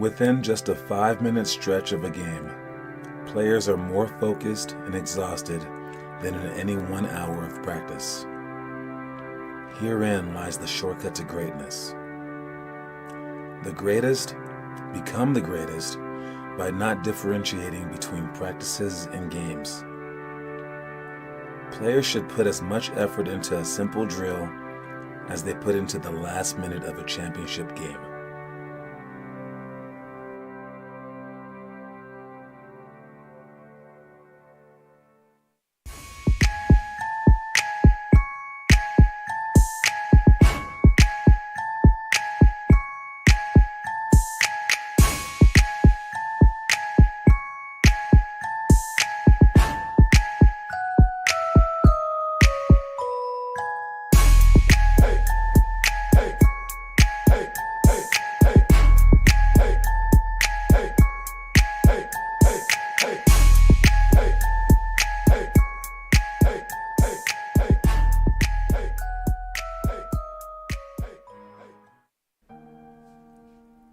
Within just a 5-minute stretch of a game, players are more focused and exhausted than in any 1 hour of practice. Herein lies the shortcut to greatness. The greatest become the greatest by not differentiating between practices and games. Players should put as much effort into a simple drill as they put into the last minute of a championship game.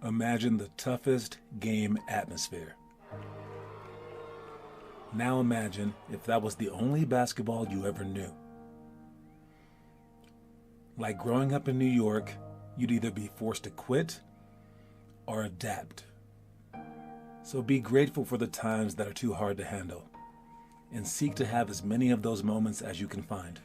Imagine the toughest game atmosphere. Now imagine if that was the only basketball you ever knew. Like growing up in New York, you'd either be forced to quit or adapt. So be grateful for the times that are too hard to handle, and seek to have as many of those moments as you can find.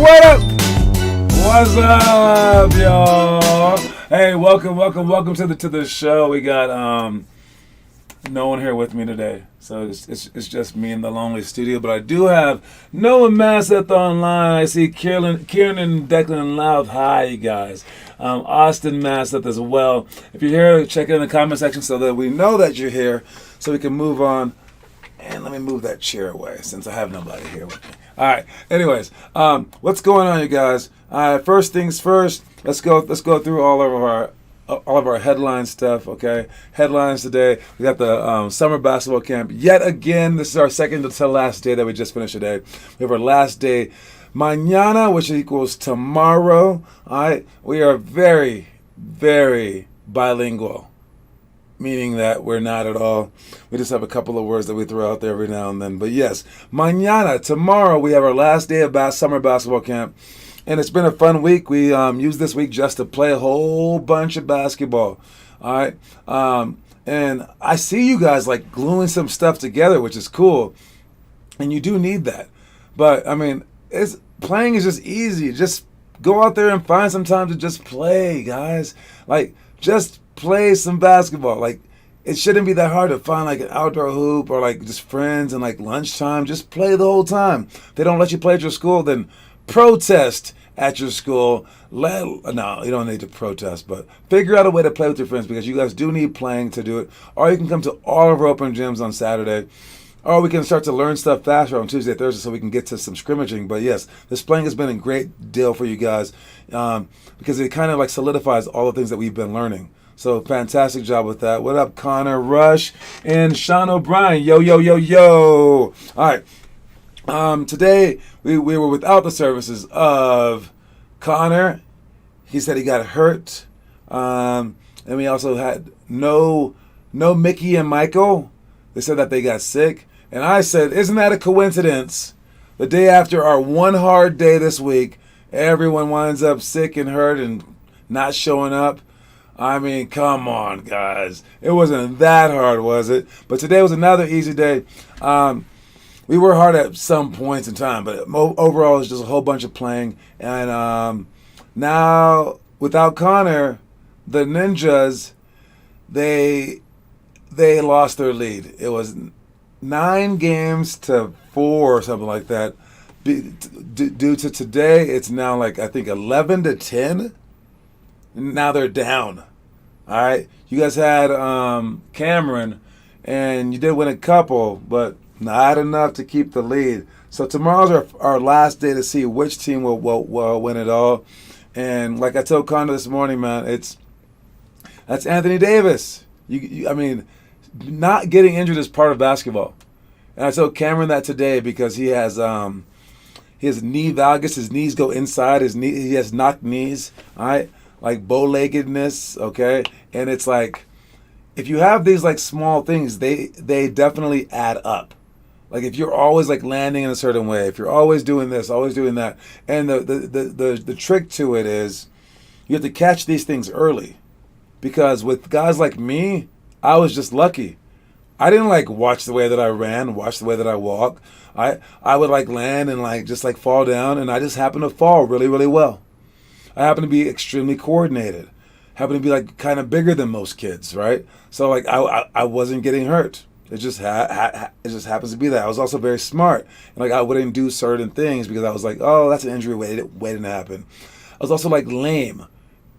What up? What's up, y'all? Hey, welcome to the show. We got no one here with me today, so it's just me in the lonely studio. But I do have Noah Masseth online. I see Kieran and Declan Louth. Hi, you guys. Austin Masseth as well. If you're here, check it in the comment section so that we know that you're here, so we can move on. And let me move that chair away since I have nobody here with me. All right. Anyways, what's going on, you guys? First things first. Let's go through all of all of our headline stuff. Okay, headlines today. We got the summer basketball camp yet again. This is our second to last day that we just finished today. We have our last day, mañana, which equals tomorrow. All right, we are very, very bilingual, meaning that we're not at all. We just have a couple of words that we throw out there every now and then. But yes, mañana, tomorrow, we have our last day of summer basketball camp. And it's been a fun week. We used this week just to play a whole bunch of basketball. All right. And I see you guys like gluing some stuff together, which is cool. And you do need that. But I mean, playing is just easy. Just go out there and find some time to just play, guys. Like, just play some basketball. Like, it shouldn't be that hard to find like an outdoor hoop or like just friends and like lunchtime. Just play the whole time. If they don't let you play at your school, then protest at your school. No, you don't need to protest, but figure out a way to play with your friends, because you guys do need playing to do it. Or you can come to all of our open gyms on Saturday. Or we can start to learn stuff faster on Tuesday, Thursday, so we can get to some scrimmaging. But yes, this playing has been a great deal for you guys, because it kind of like solidifies all the things that we've been learning. So fantastic job with that. What up, Connor Rush and Sean O'Brien? Yo, yo, yo, yo. All right. Today we were without the services of Connor. He said he got hurt. And we also had no Mickey and Michael. They said that they got sick. And I said, isn't that a coincidence? The day after our one hard day this week, everyone winds up sick and hurt and not showing up. I mean, come on, guys. It wasn't that hard, was it? But today was another easy day. We were hard at some points in time, but overall it's just a whole bunch of playing. And now, without Connor, the Ninjas, they lost their lead. It was 9-4 or something like that. Due to today, it's now like, I think, 11-10. Now they're down. All right? You guys had Cameron, and you did win a couple, but not enough to keep the lead. So tomorrow's our last day to see which team will win it all. And like I told Connor this morning, man, that's Anthony Davis. I mean, not getting injured is part of basketball. And I told Cameron that today because he has knee valgus. His knees go inside. He has knocked knees. All right, like bow-leggedness. Okay, and it's like, if you have these like small things, they definitely add up. Like if you're always like landing in a certain way, if you're always doing this, always doing that, and the trick to it is you have to catch these things early, because with guys like me, I was just lucky. I didn't like watch the way that I ran, watch the way that I walk. I would like land and like just like fall down, and I just happened to fall really, really well. I happen to be extremely coordinated. Happen to be like kind of bigger than most kids, right? So like I wasn't getting hurt. It just it just happens to be that. I was also very smart, and like I wouldn't do certain things because I was like, oh, that's an injury waiting to happen. I was also like lame.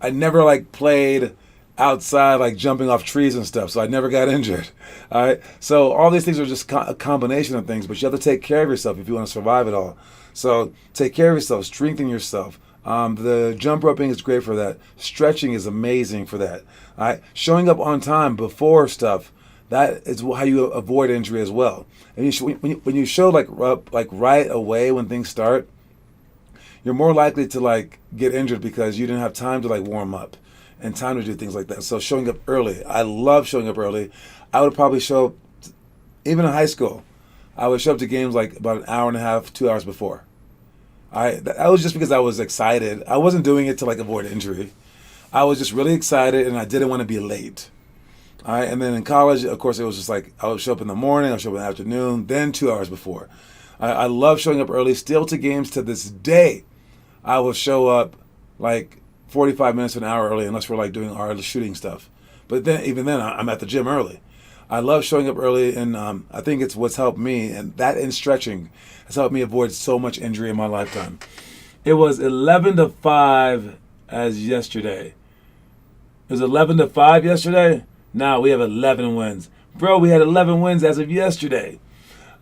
I never like played outside like jumping off trees and stuff, so I never got injured. All right, so all these things are just a combination of things, but you have to take care of yourself if you want to survive it all. So take care of yourself, strengthen yourself. The jump roping is great for that. Stretching is amazing for that. All right, showing up on time before stuff, that is how you avoid injury as well. And when you show like right away when things start, you're more likely to like get injured because you didn't have time to like warm up and time to do things like that. So showing up early, I love showing up early. I would probably show up, even in high school, I would show up to games like about an hour and a half, 2 hours before. That was just because I was excited. I wasn't doing it to like avoid injury. I was just really excited, and I didn't want to be late. All right, and then in college, of course, it was just like I would show up in the morning, I would show up in the afternoon, then 2 hours before. I love showing up early. Still to games to this day, I will show up like 45 minutes to an hour early, unless we're like doing our shooting stuff. But then, even then, I'm at the gym early. I love showing up early, and I think it's what's helped me, and that in stretching has helped me avoid so much injury in my lifetime. It was 11-5 as yesterday. It was 11-5 yesterday. Now we have 11 wins. Bro, we had 11 wins as of yesterday.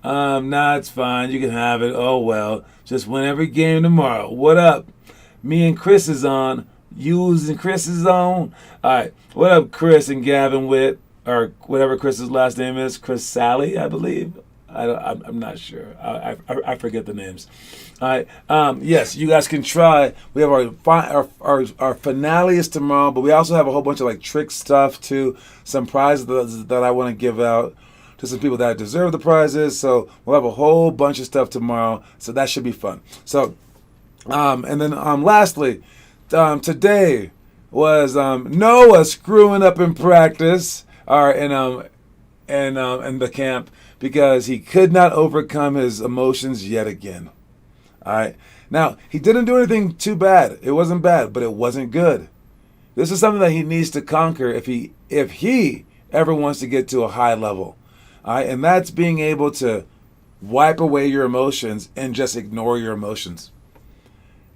Nah, it's fine. You can have it. Oh, well. Just win every game tomorrow. What up? Me and Chris is on. using Chris's zone. All right, what up, Chris and Gavin Witt, or whatever Chris's last name is, Chris Sally, I believe. I'm not sure. I forget the names. All right. Yes, you guys can try. We have our finale is tomorrow, but we also have a whole bunch of like trick stuff too. Some prizes that I want to give out to some people that deserve the prizes. So we'll have a whole bunch of stuff tomorrow. So that should be fun. So, and then lastly, today was Noah screwing up in practice, or in the camp, because he could not overcome his emotions yet again. All right. Now, he didn't do anything too bad. It wasn't bad, but it wasn't good. This is something that he needs to conquer if he ever wants to get to a high level. All right. And that's being able to wipe away your emotions and just ignore your emotions.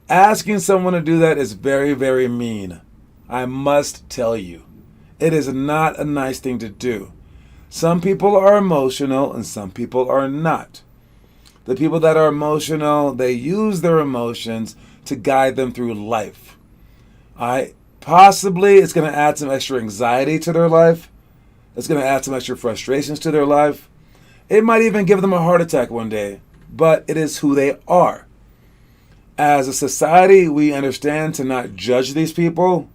Asking someone to do that is very, very mean. I must tell you. It is not a nice thing to do. Some people are emotional and some people are not. The people that are emotional, they use their emotions to guide them through life. Possibly it's going to add some extra anxiety to their life. It's going to add some extra frustrations to their life. It might even give them a heart attack one day, but it is who they are. As a society, we understand to not judge these people.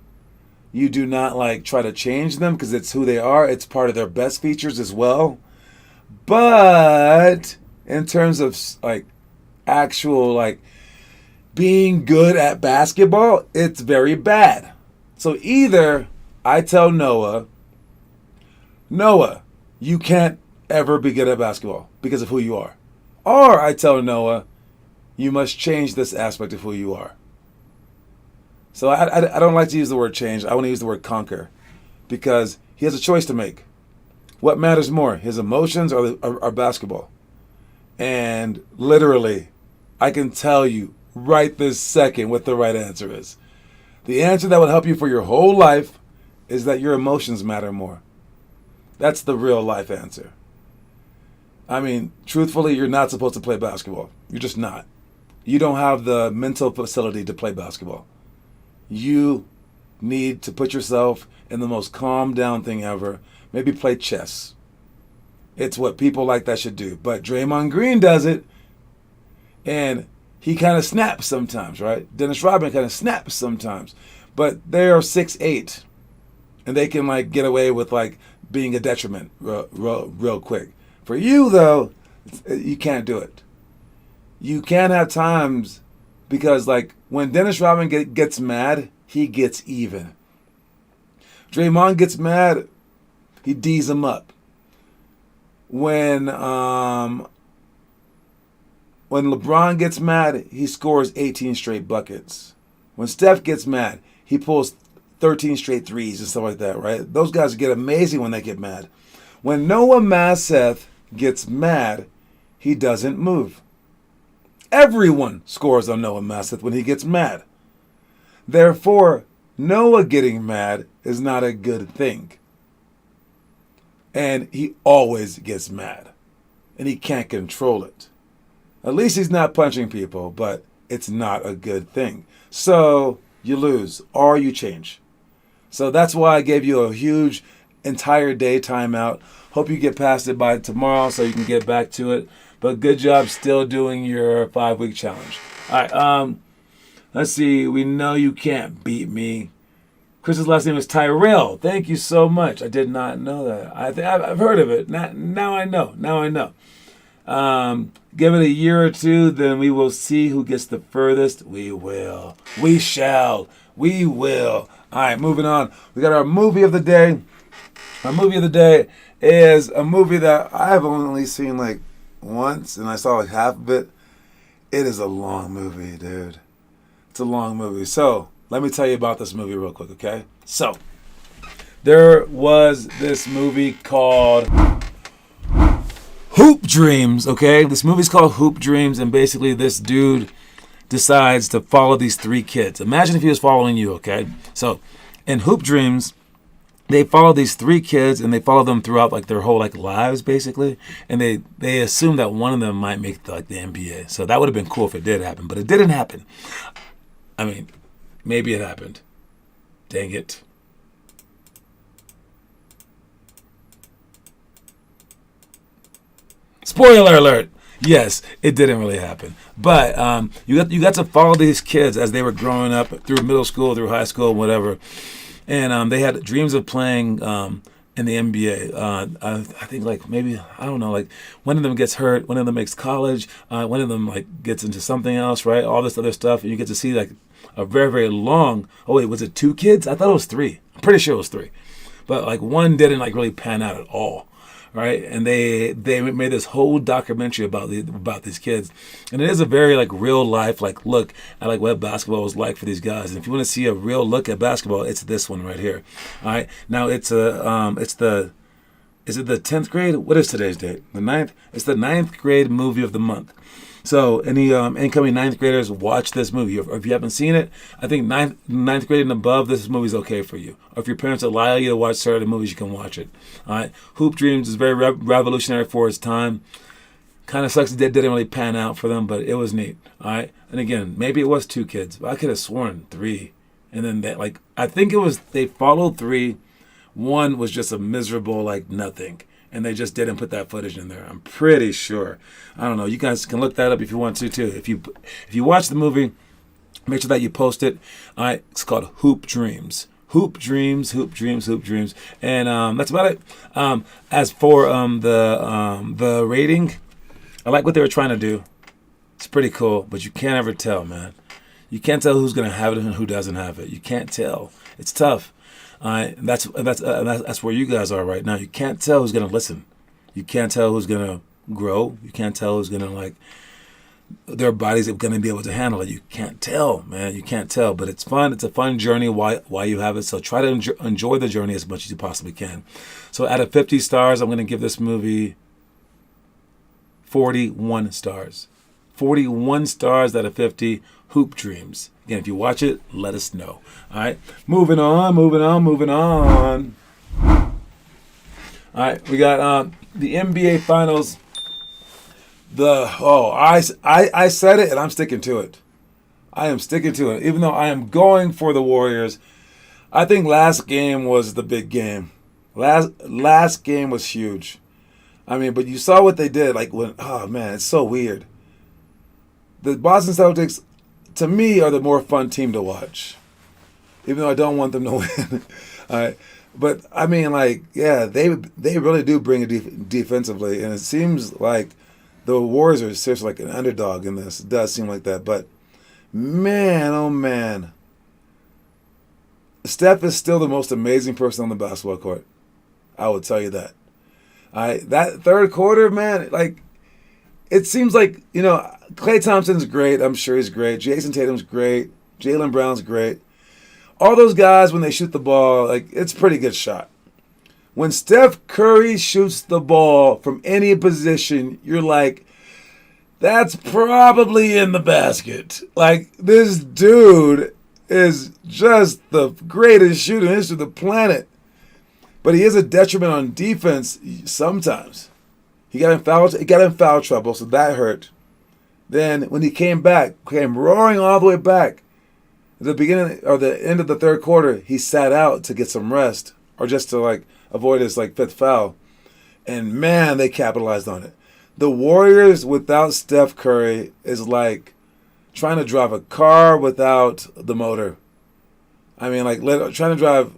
You do not try to change them because it's who they are. It's part of their best features as well. But in terms of actual being good at basketball, it's very bad. So either I tell Noah, you can't ever be good at basketball because of who you are. Or I tell Noah, you must change this aspect of who you are. So I don't like to use the word change. I want to use the word conquer, because he has a choice to make. What matters more, his emotions or basketball? And literally, I can tell you right this second what the right answer is. The answer that will help you for your whole life is that your emotions matter more. That's the real life answer. I mean, truthfully, you're not supposed to play basketball. You're just not. You don't have the mental facility to play basketball. You need to put yourself in the most calm down thing ever. Maybe play chess. It's what people like that should do. But Draymond Green does it, and he kind of snaps sometimes, right? Dennis Rodman kind of snaps sometimes. But they are 6'8", and they can get away with being a detriment real quick. For you, though, you can't do it. You can't have times, because when Dennis Rodman gets mad, he gets even. Draymond gets mad, he D's him up. When LeBron gets mad, he scores 18 straight buckets. When Steph gets mad, he pulls 13 straight threes and stuff like that, right? Those guys get amazing when they get mad. When Noah Maseth gets mad, he doesn't move. Everyone scores on Noah Maseth when he gets mad. Therefore, Noah getting mad is not a good thing. And he always gets mad. And he can't control it. At least he's not punching people, but it's not a good thing. So you lose or you change. So that's why I gave you a huge entire day timeout. Hope you get past it by tomorrow so you can get back to it. But good job still doing your 5-week challenge. All right, let's see. We know you can't beat me. Chris's last name is Tyrell. Thank you so much. I did not know that. I've heard of it. Now I know. Give it a year or two, then we will see who gets the furthest. We will. We shall. We will. All right, moving on. We got our movie of the day. Our movie of the day is a movie that I have only seen once, and I saw half of it. It is a long movie, dude. It's a long movie. So let me tell you about this movie real quick, okay? So there was this movie called Hoop Dreams, okay? This movie's called Hoop Dreams, and basically this dude decides to follow these 3 kids. Imagine if he was following you, okay? So in Hoop Dreams, they follow these 3 kids, and they follow them throughout their whole lives, basically. And they assume that one of them might make the NBA. So that would have been cool if it did happen, but it didn't happen. I mean, maybe it happened. Dang it. Spoiler alert. Yes, it didn't really happen. But you got to follow these kids as they were growing up through middle school, through high school, whatever. And they had dreams of playing in the NBA. I think like maybe, I don't know, like one of them gets hurt, one of them makes college, one of them like gets into something else, right? All this other stuff. And you get to see like a very, very long, oh wait, was it 2 kids? I thought it was 3. I'm pretty sure it was 3. But like one didn't like really pan out at all. Right, and they made this whole documentary about these kids, and it is a very like real life like look at like what basketball was like for these guys. And if you want to see a real look at basketball, it's this one right here. All right, now it's the is it the 10th grade? What is today's date? The 9th. It's the 9th grade movie of the month. So any incoming 9th graders, watch this movie. Or if you haven't seen it, I think 9th grade and above, this movie's okay for you. Or if your parents allow you to watch certain movies, you can watch it. All right. Hoop Dreams is very revolutionary for its time. Kind of sucks that it didn't really pan out for them, but it was neat. All right. And again, maybe it was 2 kids, but I could have sworn 3. And then I think it was, they followed 3. 1 was just a miserable like nothing. And they just didn't put that footage in there. I'm pretty sure. I don't know. You guys can look that up if you want to too. If you watch the movie, make sure that you post it. All right, it's called Hoop Dreams. Hoop Dreams, Hoop Dreams, Hoop Dreams, and that's about it. As for the rating, I like what they were trying to do. It's pretty cool, but you can't ever tell, man. You can't tell who's gonna have it and who doesn't have it. You can't tell. It's tough. That's where you guys are right now. You can't tell who's gonna listen. You can't tell who's gonna grow. You can't tell who's gonna like their bodies are gonna be able to handle it. You can't tell, man. You can't tell. But it's fun. It's a fun journey. Why you have it? So try to enjoy the journey as much as you possibly can. So out of 50 stars, I'm gonna give this movie 41 stars. 41 stars out of 50. Hoop Dreams. Again, if you watch it, let us know. All right, moving on. All right, we got the NBA Finals. I said it, and I'm sticking to it. I am sticking to it, even though I am going for the Warriors. I think last game was the big game. Last game was huge. I mean, but you saw what they did. Like when, oh man, it's so weird. The Boston Celtics, to me, are the more fun team to watch, even though I don't want them to win. All right. But, I mean, like, yeah, they really do bring it defensively, and it seems like the Warriors are seriously like an underdog in this. It does seem like that. But, man, oh, man. Steph is still the most amazing person on the basketball court. I will tell you that. All right. That third quarter, man, like, it seems like, you know, Klay Thompson's great. I'm sure he's great. Jason Tatum's great. Jaylen Brown's great. All those guys, when they shoot the ball, like, it's a pretty good shot. When Steph Curry shoots the ball from any position, you're like, that's probably in the basket. Like, this dude is just the greatest shooter in the history of the planet. But he is a detriment on defense sometimes. He got in foul trouble, so that hurt. Then when he came roaring all the way back, at the beginning or the end of the third quarter, he sat out to get some rest or just to like avoid his like 5th foul. And man, they capitalized on it. The Warriors without Steph Curry is like trying to drive a car without the motor. I mean, like trying to drive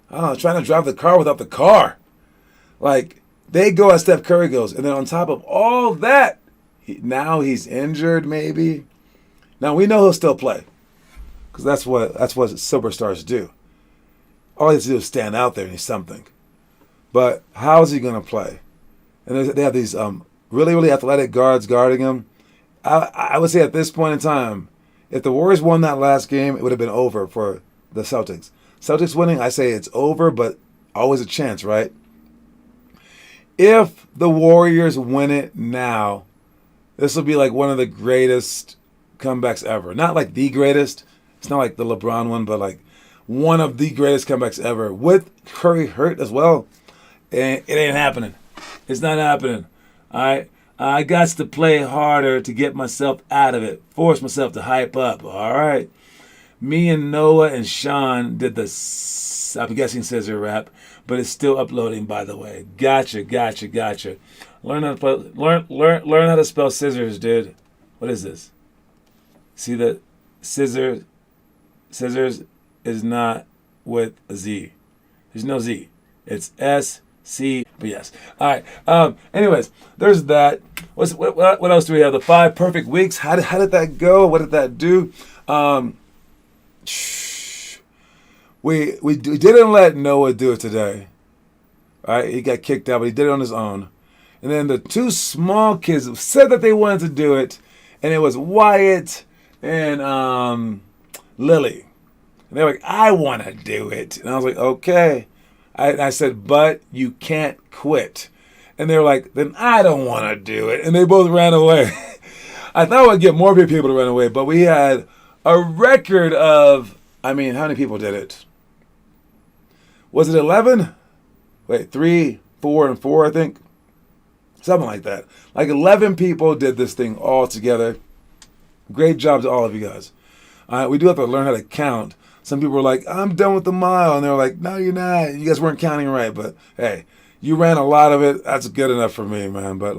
the car without the car. Like, they go as Steph Curry goes. And then on top of all that, now he's injured maybe. Now we know he'll still play. Because that's what superstars do. All he has to do is stand out there and he's something. But how is he going to play? And they have these really, really athletic guards guarding him. I would say at this point in time, if the Warriors won that last game, it would have been over for the Celtics. Celtics winning, I say it's over, but always a chance, right? If the Warriors win it now, this will be like one of the greatest comebacks ever. Not like the greatest. It's not like the LeBron one, but like one of the greatest comebacks ever. With Curry hurt as well, it ain't happening. It's not happening. All right? I got to play harder to get myself out of it. Force myself to hype up. All right? Me and Noah and Sean did the, I'm guessing scissor rap, but it's still uploading, by the way. Gotcha. Learn how to learn how to spell scissors, dude. What is this? See that scissors is not with a Z. There's no Z. It's SC. But yes. All right. Anyways, there's that. What else do we have? The 5 perfect weeks. How did that go? What did that do? We didn't let Noah do it today. All right. He got kicked out, but he did it on his own. And then the 2 small kids said that they wanted to do it, and it was Wyatt and Lily. And they were like, I want to do it. And I was like, okay. I said, but you can't quit. And they were like, then I don't want to do it. And they both ran away. I thought I'd get more people to run away, but we had a record of, how many people did it? Was it 11? Wait, 3, 4, and 4, I think. Something like that. Like 11 people did this thing all together. Great job to all of you guys. We do have to learn how to count. Some people were like, I'm done with the mile. And they were like, no, you're not. You guys weren't counting right. But hey, you ran a lot of it. That's good enough for me, man. But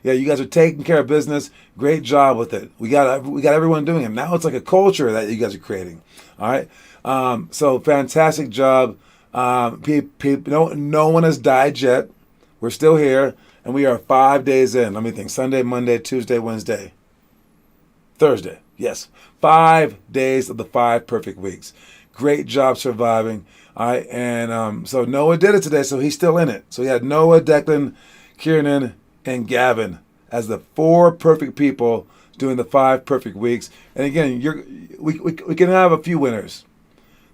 yeah, you guys are taking care of business. Great job with it. We got everyone doing it. Now it's like a culture that you guys are creating. All right. So fantastic job. No one has died yet. We're still here. And we are 5 days in. Let me think. Sunday, Monday, Tuesday, Wednesday, Thursday. Yes. 5 days of the 5 perfect weeks. Great job surviving. All right. And so Noah did it today, so he's still in it. So he had Noah, Declan, Kieran, and Gavin as the 4 perfect people doing the 5 perfect weeks. And again, we can have a few winners.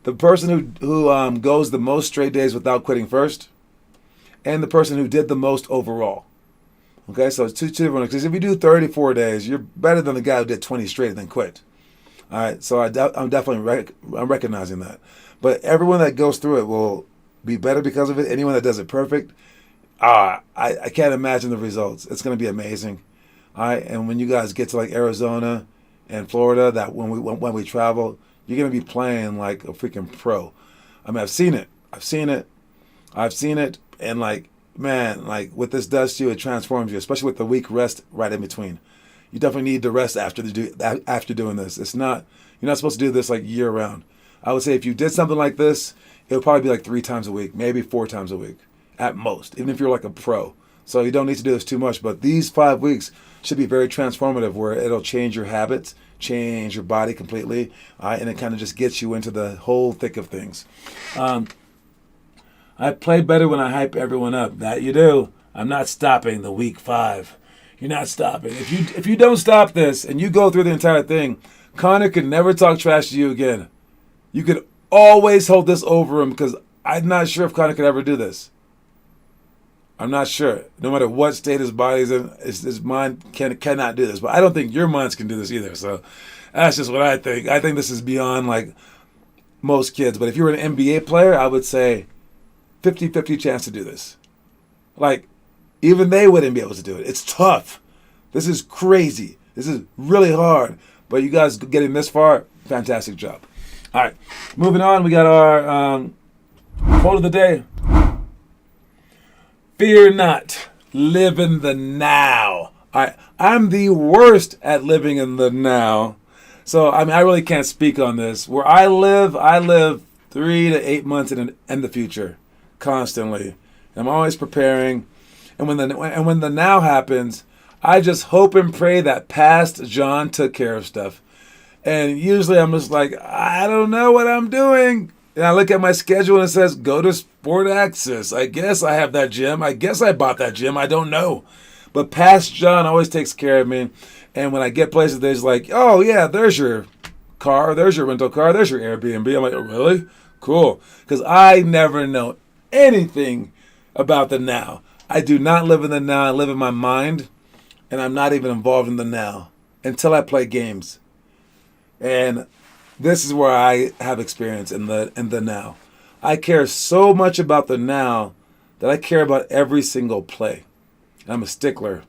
The person who goes the most straight days without quitting first, and the person who did the most overall. Okay, so it's two different. Because if you do 34 days, you're better than the guy who did 20 straight and then quit. All right, so I'm definitely I'm recognizing that. But everyone that goes through it will be better because of it. Anyone that does it perfect, I can't imagine the results. It's going to be amazing. All right, and when you guys get to like Arizona and Florida, that when we travel, you're going to be playing like a freaking pro. I've seen it. And like, man, like what this does to you, it transforms you, especially with the week rest right in between. You definitely need to rest after doing this. You're not supposed to do this like year round. I would say if you did something like this, it would probably be like 3 times a week, maybe 4 times a week at most, even if you're like a pro. So you don't need to do this too much, but these 5 weeks should be very transformative where it'll change your habits, change your body completely, and it kind of just gets you into the whole thick of things. I play better when I hype everyone up. That you do. I'm not stopping the week 5. You're not stopping. If you don't stop this and you go through the entire thing, Connor could never talk trash to you again. You could always hold this over him because I'm not sure if Connor could ever do this. I'm not sure. No matter what state his body's in, his mind cannot do this. But I don't think your minds can do this either. So that's just what I think. I think this is beyond like most kids. But if you were an NBA player, I would say 50-50 chance to do this. Like, even they wouldn't be able to do it. It's tough. This is crazy. This is really hard. But you guys getting this far, fantastic job. All right, moving on. We got our quote of the day. Fear not, live in the now. All right, I'm the worst at living in the now. So, I really can't speak on this. Where I live 3 to 8 months in the future. Constantly. I'm always preparing. And when the now happens, I just hope and pray that past John took care of stuff. And usually I'm just like, I don't know what I'm doing. And I look at my schedule and it says, go to Sport Access. I guess I have that gym. I guess I bought that gym. I don't know. But past John always takes care of me. And when I get places, there's like, oh yeah, there's your car. There's your rental car. There's your Airbnb. I'm like, oh, really? Cool. Because I never know anything about the now. I do not live in the now. I live in my mind, and I'm not even involved in the now until I play games. And this is where I have experience in the now. I care so much about the now that I care about every single play. I'm a stickler.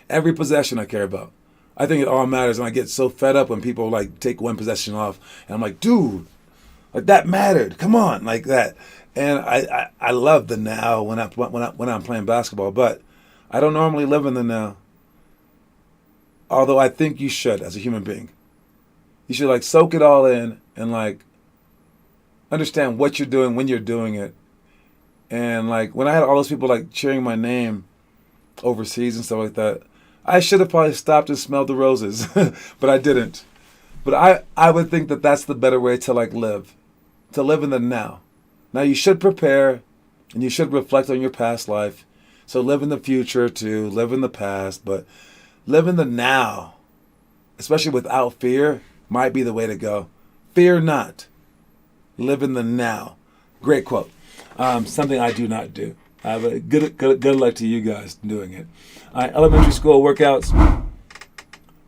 Every possession I care about. I think it all matters, and I get so fed up when people like take one possession off, and I'm like, dude, like that mattered. Come on, like that. And I love the now when I'm playing basketball, but I don't normally live in the now. Although I think you should as a human being. You should like soak it all in and like understand what you're doing when you're doing it. And like when I had all those people like cheering my name overseas and stuff like that, I should have probably stopped and smelled the roses, but I didn't. But I would think that that's the better way to like live, to live in the now. Now you should prepare and you should reflect on your past life. So live in the future too, live in the past, but live in the now, especially without fear, might be the way to go. Fear not. Live in the now. Great quote. Something I do not do. Good luck to you guys doing it. All right, elementary school workouts.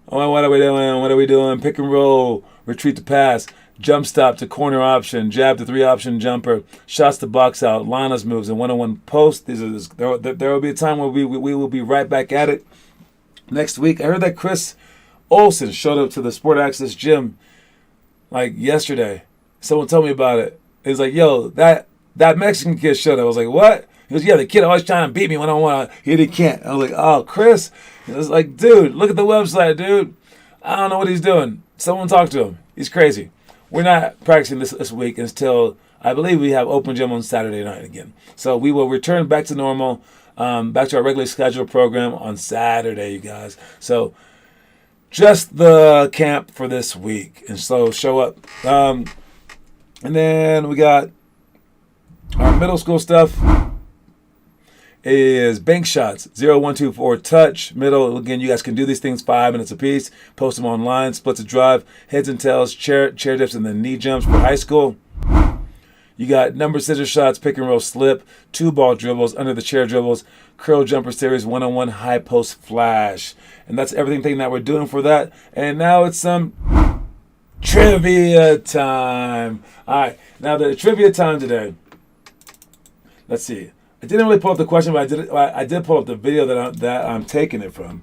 Oh, what are we doing? What are we doing? Pick and roll, retreat to pass, jump stop to corner option, jab to 3 option jumper, shots to box out, lineless moves, and one-on-one post. There will be a time where we will be right back at it next week. I heard that Chris Olsen showed up to the Sport Access gym like yesterday. Someone told me about it. It was like, yo, that Mexican kid showed up. I was like, what? He goes, yeah, the kid always trying to beat me one-on-one. He can't. I was like, oh, Chris. He was like, dude, look at the website, dude. I don't know what he's doing. Someone talk to him. He's crazy. We're not practicing this week until I believe we have open gym on Saturday night again. So we will return back to normal, back to our regularly scheduled program on Saturday, you guys. So just the camp for this week. And so show up. And then we got our middle school stuff. Is bank shots, 0, 1, 2, 4, touch, middle. Again, you guys can do these things 5 minutes apiece. Post them online, splits a drive, heads and tails, chair dips, and then knee jumps for high school. You got number scissors shots, pick and roll slip, 2-ball dribbles, under the chair dribbles, curl jumper series, one-on-one high post flash. And that's everything that we're doing for that. And now it's some trivia time. All right, now the trivia time today. Let's see. I didn't really pull up the question, but I did pull up the video that I'm taking it from.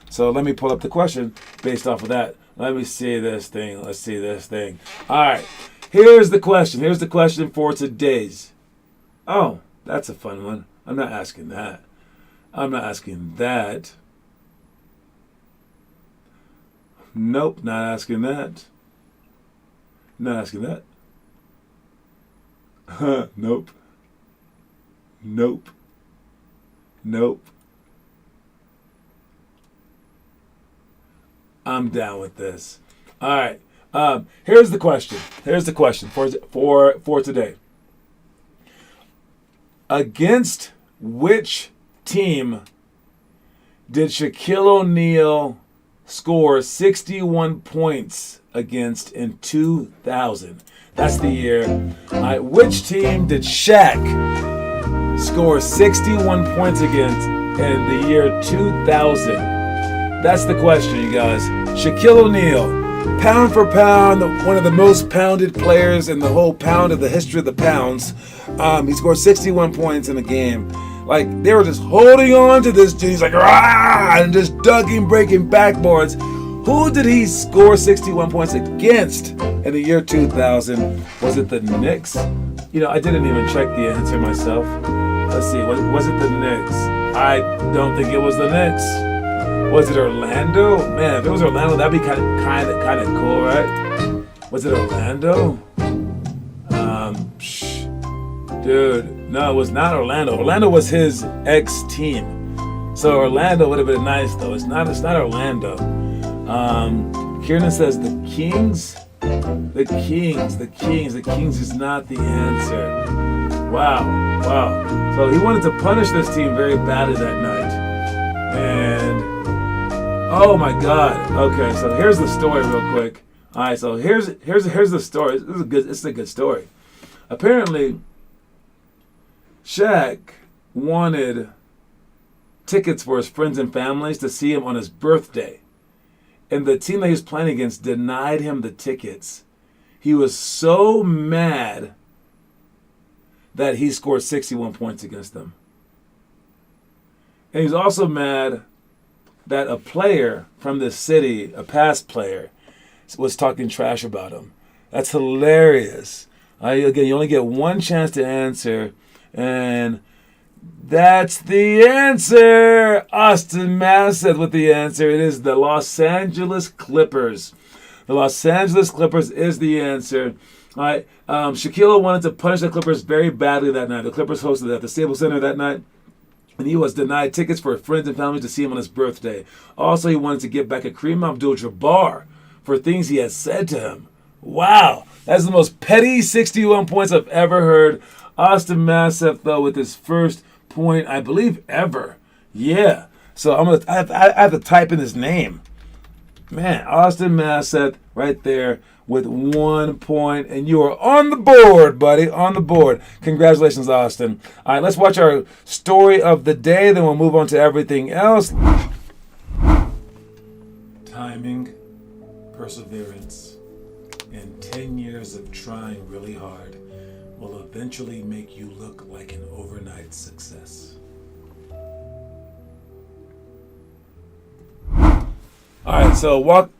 So let me pull up the question based off of that. Let me see this thing. Let's see this thing. All right. Here's the question. Here's the question for today's. Oh, that's a fun one. I'm not asking that. I'm not asking that. Nope, not asking that. Not asking that. Nope. Nope. Nope. I'm down with this. All right. Here's the question. Here's the question for today. Against which team did Shaquille O'Neal score 61 points against in 2000? That's the year. All right. Which team did Shaq score 61 points against in the year 2000? That's the question, you guys. Shaquille O'Neal, pound for pound, one of the most pounded players in the whole pound of the history of the pounds. He scored 61 points in a game. Like, they were just holding on to this dude. He's like, rah, and just ducking, breaking backboards. Who did he score 61 points against in the year 2000? Was it the Knicks? You know, I didn't even check the answer myself. Let's see, was it the Knicks? I don't think it was the Knicks. Was it Orlando? Man, if it was Orlando, that'd be kind of cool, right? Was it Orlando? Dude, no, it was not Orlando. Orlando was his ex-team. So Orlando would have been nice, though. It's not Orlando. Kieran says the Kings. The Kings is not the answer. Wow. So he wanted to punish this team very badly that night. And oh my God. Okay, so here's the story real quick. All right, so here's the story. It's a good story. Apparently, Shaq wanted tickets for his friends and families to see him on his birthday. And the team that he was playing against denied him the tickets. He was so mad that he scored 61 points against them. And he's also mad that a player from this city, a past player, was talking trash about him. That's hilarious. Again, you only get one chance to answer, and that's the answer. Austin Masseth with the answer. It is the Los Angeles Clippers. The Los Angeles Clippers is the answer. All right. Shaquille wanted to punish the Clippers very badly that night. The Clippers hosted at the Staples Center that night, and he was denied tickets for friends and family to see him on his birthday. Also, he wanted to get back at Kareem Abdul-Jabbar for things he had said to him. Wow. That's the most petty 61 points I've ever heard. Austin Masseth, though, with his first point, I believe, ever. Yeah. So I have to type in his name. Man, Austin Masseth right there with 1 point. And you are on the board, buddy. On the board. Congratulations, Austin. All right, let's watch our story of the day. Then we'll move on to everything else. Timing, perseverance, and 10 years of trying really hard will eventually make you look like an overnight success. All right, so walk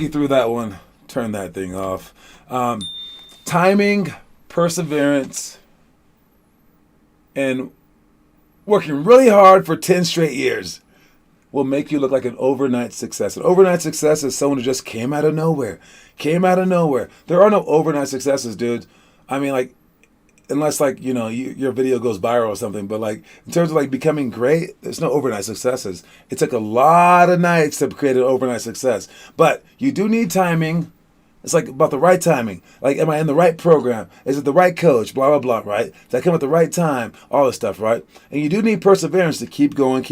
you through that one, turn that thing off. Timing, perseverance, and working really hard for 10 straight years will make you look like an overnight success. An overnight success is someone who just came out of nowhere. There are no overnight successes, dude. I mean, like, unless, like, you know, your video goes viral or something. But, like, in terms of, like, becoming great, there's no overnight successes. It took a lot of nights to create an overnight success. But you do need timing. It's like about the right timing. Like, am I in the right program? Is it the right coach? Blah, blah, blah, right? Did I come at the right time? All this stuff, right? And you do need perseverance to keep going.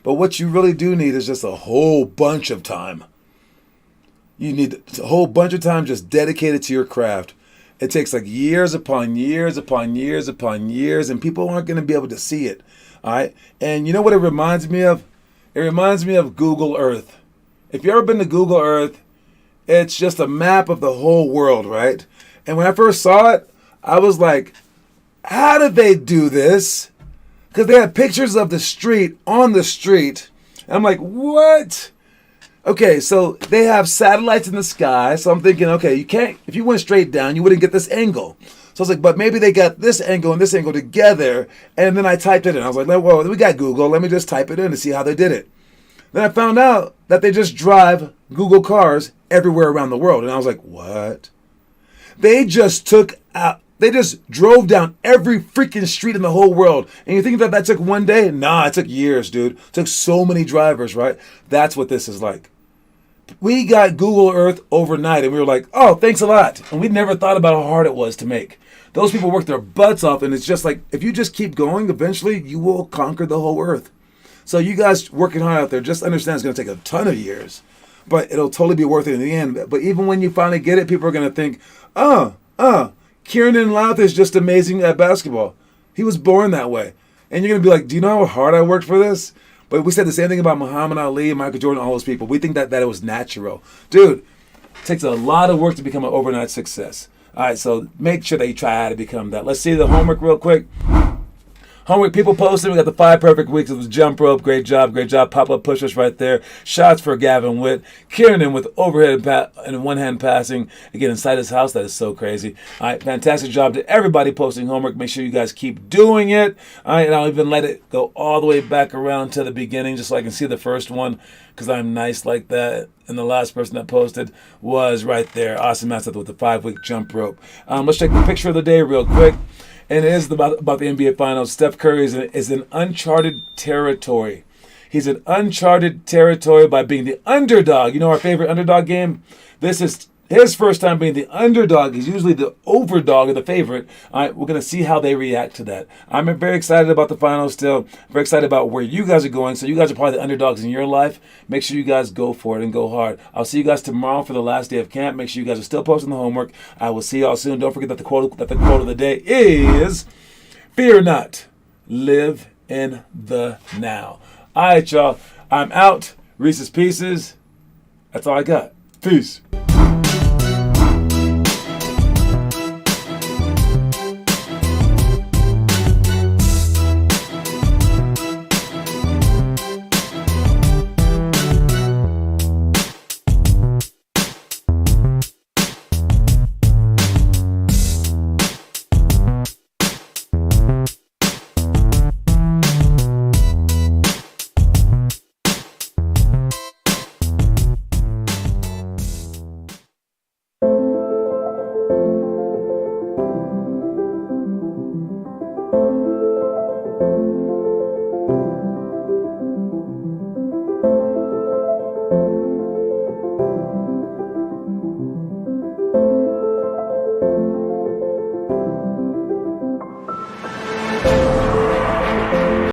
But what you really do need is just a whole bunch of time. You need a whole bunch of time just dedicated to your craft. It takes like years upon years, and people aren't going to be able to see it. All right? And you know what it reminds me of? It reminds me of Google Earth. If you've ever been to Google Earth, it's just a map of the whole world, right? And when I first saw it, I was like, how did they do this? Because they had pictures of the street on the street. And I'm like, what? Okay, so they have satellites in the sky. So I'm thinking, okay, you can't, if you went straight down, you wouldn't get this angle. So I was like, but maybe they got this angle and this angle together. And then I typed it in. I was like, well, we got Google. Let me just type it in to see how they did it. Then I found out that they just drive Google cars everywhere around the world. And I was like, what? They just drove down every freaking street in the whole world. And you think that took one day? Nah, it took years, dude. It took so many drivers, right? That's what this is like. We got Google Earth overnight and we were like, oh, thanks a lot. And we never thought about how hard it was to make. Those people worked their butts off, and it's just like, if you just keep going, eventually you will conquer the whole earth. So you guys working hard out there, just understand it's going to take a ton of years. But it'll totally be worth it in the end. But even when you finally get it, people are going to think, Kieran Louth is just amazing at basketball. He was born that way. And you're going to be like, do you know how hard I worked for this? But we said the same thing about Muhammad Ali and Michael Jordan, all those people. We think that it was natural. Dude, it takes a lot of work to become an overnight success. All right, so make sure that you try to become that. Let's see the homework real quick. Homework, people posted. We got the 5 perfect weeks. It was jump rope. Great job. Pop-up push-ups right there. Shots for Gavin Witt. Kieran with overhead and one-hand passing. Again, inside his house. That is so crazy. All right, fantastic job to everybody posting homework. Make sure you guys keep doing it. All right, and I'll even let it go all the way back around to the beginning just so I can see the first one because I'm nice like that. And the last person that posted was right there. Austin Masseth with the 5-week jump rope. Let's check the picture of the day real quick. And it is about the NBA Finals. Steph Curry is in uncharted territory. He's in uncharted territory by being the underdog. You know our favorite underdog game? This is his first time being the underdog. He's usually the overdog or the favorite. All right, we're going to see how they react to that. I'm very excited about the finals still. Very excited about where you guys are going. So you guys are probably the underdogs in your life. Make sure you guys go for it and go hard. I'll see you guys tomorrow for the last day of camp. Make sure you guys are still posting the homework. I will see y'all soon. Don't forget that the quote of the day is, fear not, live in the now. All right, y'all. I'm out. Reese's Pieces. That's all I got. Peace.